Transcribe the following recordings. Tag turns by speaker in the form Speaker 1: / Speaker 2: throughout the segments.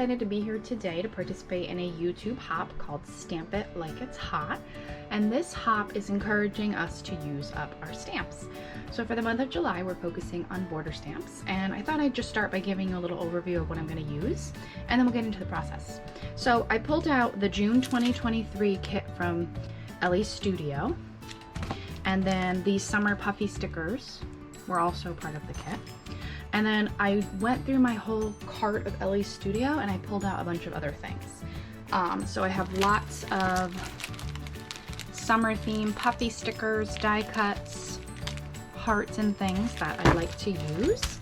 Speaker 1: excited to be here today to participate in a YouTube hop called Stamp It Like It's Hot. And this hop is encouraging us to use up our stamps. So for the month of July, we're focusing on border stamps. And I thought I'd just start by giving you a little overview of what I'm gonna use, and then we'll get into the process. So I pulled out the June 2023 kit from Ellie Studio. And then these summer puffy stickers were also part of the kit. And then I went through my whole cart of Ellie's Studio and I pulled out a bunch of other things. So I have lots of summer theme puffy stickers, die cuts, hearts and things that I like to use.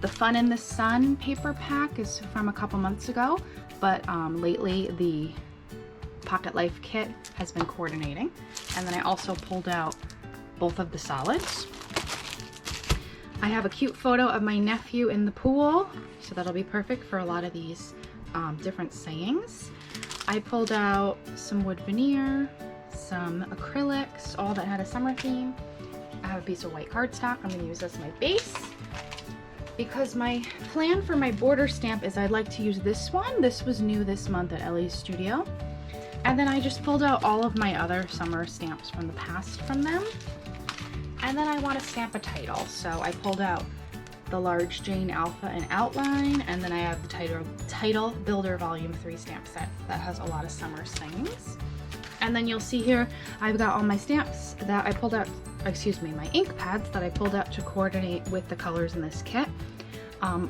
Speaker 1: The Fun in the Sun paper pack is from a couple months ago, but lately the Pocket Life kit has been coordinating. And then I also pulled out both of the solids. I have a cute photo of my nephew in the pool, so that'll be perfect for a lot of these different sayings. I pulled out some wood veneer, some acrylics, all that had a summer theme. I have a piece of white cardstock I'm gonna use as my base. Because my plan for my border stamp is I'd like to use this one. This was new this month at Ellie's Studio. And then I just pulled out all of my other summer stamps from the past from them. And then I want to stamp a title, so I pulled out the large Jane Alpha and outline, and then I have the title Builder Volume 3 stamp set that has a lot of summer sayings. And then you'll see here I've got all my stamps that I pulled out, my ink pads that I pulled out to coordinate with the colors in this kit.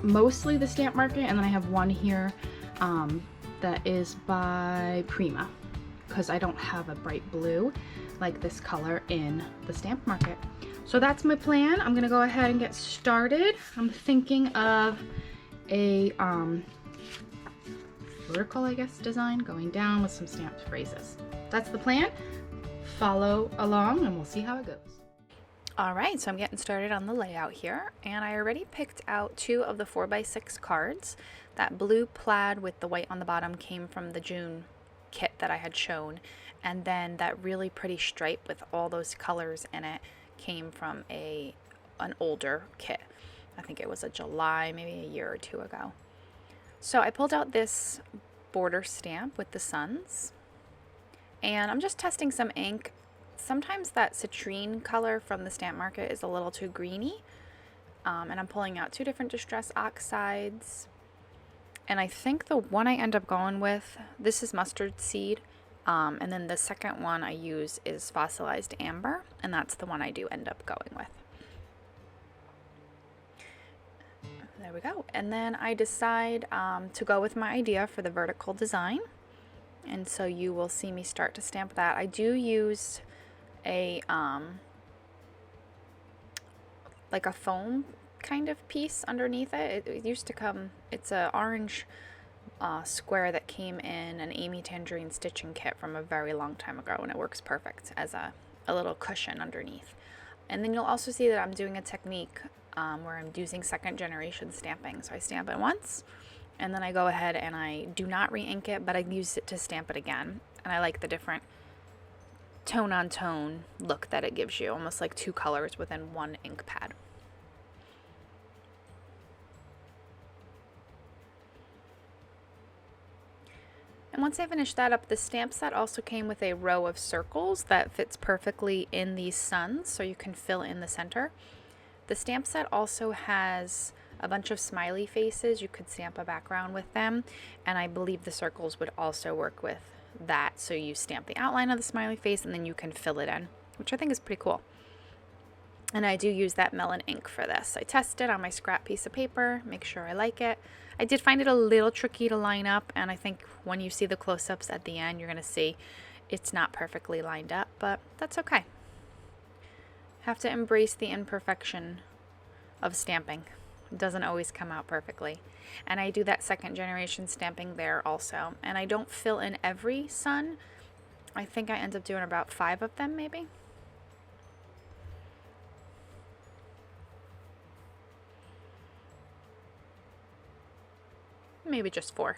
Speaker 1: Mostly the Stamp Market, and then I have one here that is by Prima, because I don't have a bright blue like this color in the Stamp Market. So that's my plan. I'm gonna go ahead and get started. I'm thinking of a vertical, I guess, design going down with some stamped phrases. That's the plan. Follow along and we'll see how it goes. All right, so I'm getting started on the layout here, and I already picked out 2 of the 4x6 cards. That blue plaid with the white on the bottom came from the June kit that I had shown, and then that really pretty stripe with all those colors in it came from an older kit. I think it was a July, maybe a year or 2 ago. So I pulled out this border stamp with the suns, and I'm just testing some ink. Sometimes that citrine color from the Stamp Market is a little too greeny, and I'm pulling out 2 different Distress Oxides. And I think the one I end up going with, this is Mustard Seed, and then the second one I use is Fossilized Amber, and that's the one I do end up going with. There we go. And then I decide to go with my idea for the vertical design, and so you will see me start to stamp that. I do use a like a foam kind of piece underneath it. It used to come, it's a orange square that came in an Amy Tangerine stitching kit from a very long time ago, and it works perfect as a little cushion underneath. And then you'll also see that I'm doing a technique where I'm using 2nd generation stamping. So I stamp it once, and then I go ahead and I do not re-ink it, but I use it to stamp it again. And I like the different tone on tone look that it gives you, almost like 2 colors within 1 ink pad. And once I finished that up, the stamp set also came with a row of circles that fits perfectly in these suns, so you can fill in the center. The stamp set also has a bunch of smiley faces. You could stamp a background with them, and I believe the circles would also work with that. So you stamp the outline of the smiley face and then you can fill it in, which I think is pretty cool. And I do use that melon ink for this. I test it on my scrap piece of paper, make sure I like it. I did find it a little tricky to line up, and I think when you see the close-ups at the end, you're going to see it's not perfectly lined up, but that's okay. Have to embrace the imperfection of stamping. It doesn't always come out perfectly. And I do that 2nd generation stamping there also. And I don't fill in every sun. I think I end up doing about 5 of them maybe. Maybe just 4.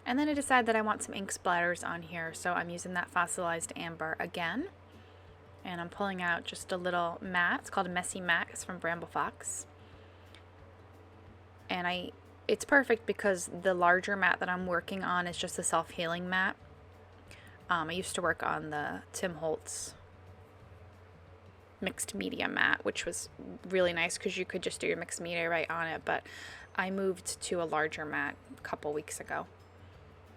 Speaker 1: And then I decided that I want some ink splatters on here, so I'm using that fossilized amber again. And I'm pulling out just a little mat. It's called a Messy Mat. It's from Bramble Fox. And it's perfect because the larger mat that I'm working on is just a self-healing mat. I used to work on the Tim Holtz mixed media mat, which was really nice because you could just do your mixed media right on it, but I moved to a larger mat a couple weeks ago.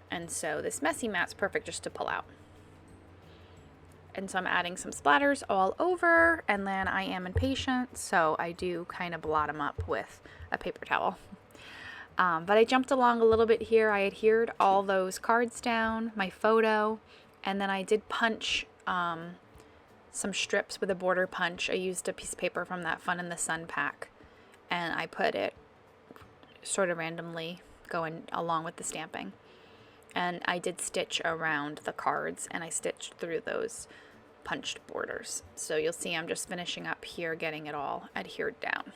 Speaker 1: And so this messy mat's perfect just to pull out. And so I'm adding some splatters all over, and then I am impatient, so I do kind of blot them up with a paper towel. But I jumped along a little bit here. I adhered all those cards down, my photo, and then I did punch some strips with a border punch. I used a piece of paper from that Fun in the Sun pack, and I put it sort of randomly going along with the stamping. And I did stitch around the cards, and I stitched through those punched borders. So you'll see I'm just finishing up here, getting it all adhered down.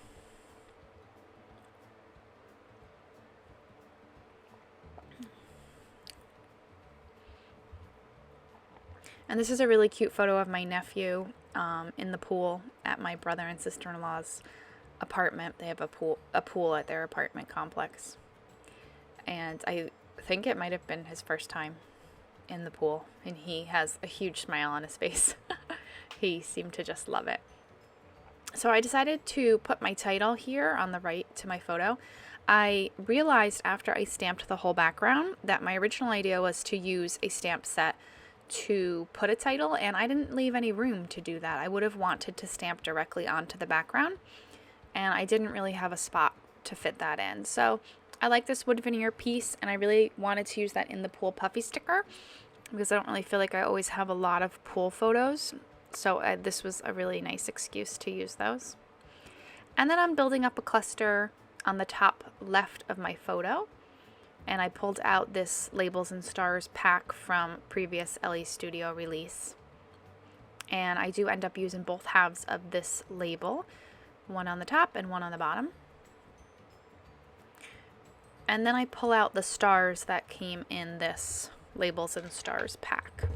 Speaker 1: And this is a really cute photo of my nephew in the pool at my brother and sister-in-law's apartment. They have a pool at their apartment complex. And I think it might have been his first time in the pool, and he has a huge smile on his face. He seemed to just love it. So I decided to put my title here on the right to my photo. I realized after I stamped the whole background that my original idea was to use a stamp set to put a title, and I didn't leave any room to do that. I would have wanted to stamp directly onto the background, and I didn't really have a spot to fit that in. So I like this wood veneer piece, and I really wanted to use that in the pool puffy sticker because I don't really feel like I always have a lot of pool photos. So this was a really nice excuse to use those. And then I'm building up a cluster on the top left of my photo. And I pulled out this Labels and Stars pack from previous LE Studio release. And I do end up using both halves of this label, one on the top and one on the bottom. And then I pull out the stars that came in this Labels and Stars pack,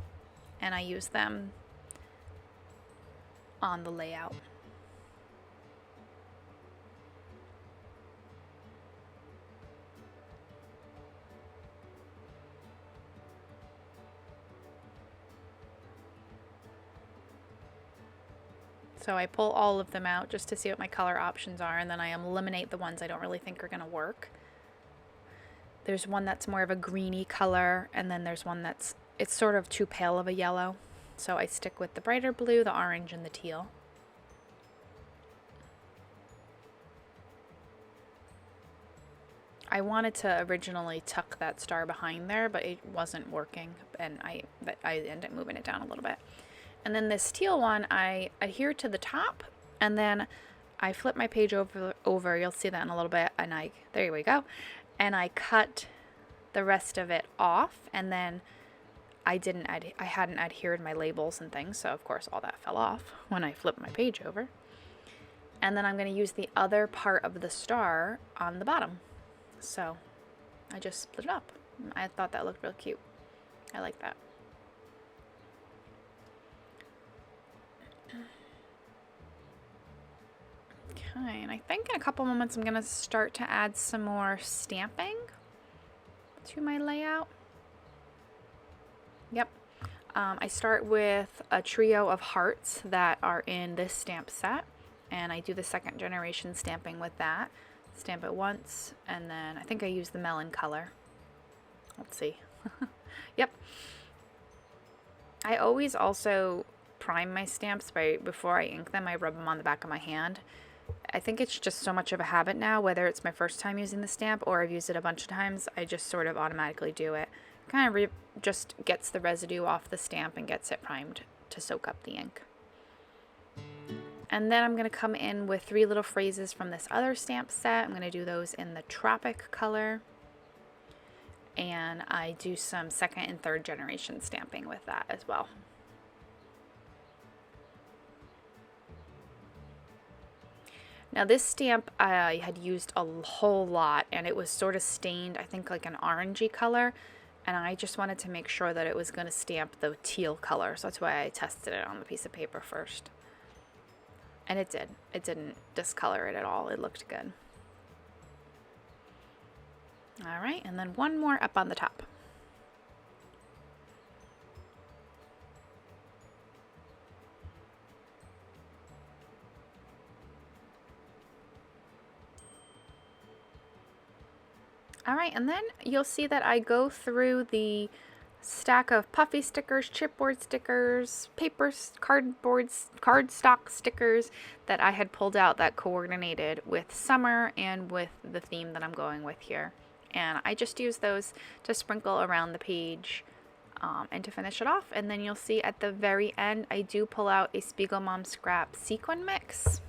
Speaker 1: and I use them on the layout. So I pull all of them out just to see what my color options are, and then I eliminate the ones I don't really think are going to work. There's one that's more of a greeny color, and then there's one it's sort of too pale of a yellow. So I stick with the brighter blue, the orange, and the teal. I wanted to originally tuck that star behind there, but it wasn't working, and I ended up moving it down a little bit. And then this teal one, I adhere to the top, and then I flip my page over. You'll see that in a little bit, and there we go. And I cut the rest of it off, and then I hadn't adhered my labels and things, so of course all that fell off when I flipped my page over. And then I'm going to use the other part of the star on the bottom. So I just split it up. I thought that looked real cute. I like that. Okay, and I think in a couple moments I'm going to start to add some more stamping to my layout. Yep. I start with a trio of hearts that are in this stamp set, and I do the second generation stamping with that. Stamp it once, and then I think I use the melon color. Let's see. Yep. I always also prime my stamps before I ink them. I rub them on the back of my hand. I think it's just so much of a habit now, whether it's my first time using the stamp or I've used it a bunch of times, I just sort of automatically do it. Kind of just gets the residue off the stamp and gets it primed to soak up the ink. And then I'm going to come in with 3 little phrases from this other stamp set. I'm going to do those in the Tropic color. And I do some second and third generation stamping with that as well. Now this stamp I had used a whole lot, and it was sort of stained, I think like an orangey color. and I just wanted to make sure that it was going to stamp the teal color. So that's why I tested it on the piece of paper first. And it did. It didn't discolor it at all. It looked good. All right, and then one more up on the top. All right, and then you'll see that I go through the stack of puffy stickers, chipboard stickers, cardstock stickers that I had pulled out that coordinated with summer and with the theme that I'm going with here. And I just use those to sprinkle around the page and to finish it off. And then you'll see at the very end, I do pull out a Spiegel Mom Scrap sequin mix.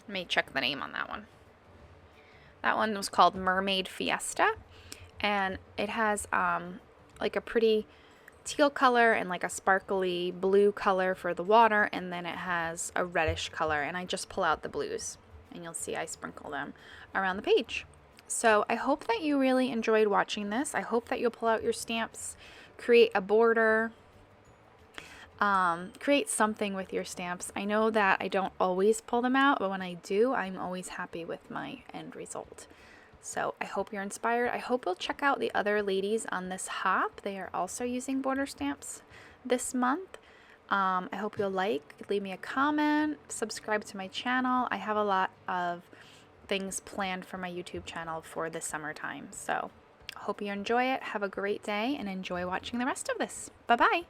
Speaker 1: Let me check the name on that one. That one was called Mermaid Fiesta, and it has like a pretty teal color and like a sparkly blue color for the water, and then it has a reddish color, and I just pull out the blues, and you'll see I sprinkle them around the page. So I hope that you really enjoyed watching this. I hope that you'll pull out your stamps, create a border, create something with your stamps. I know that I don't always pull them out, but when I do, I'm always happy with my end result. So I hope you're inspired. I hope you'll check out the other ladies on this hop. They are also using border stamps this month. I hope you'll leave me a comment, subscribe to my channel. I have a lot of things planned for my YouTube channel for the summertime. So I hope you enjoy it. Have a great day and enjoy watching the rest of this. Bye-bye.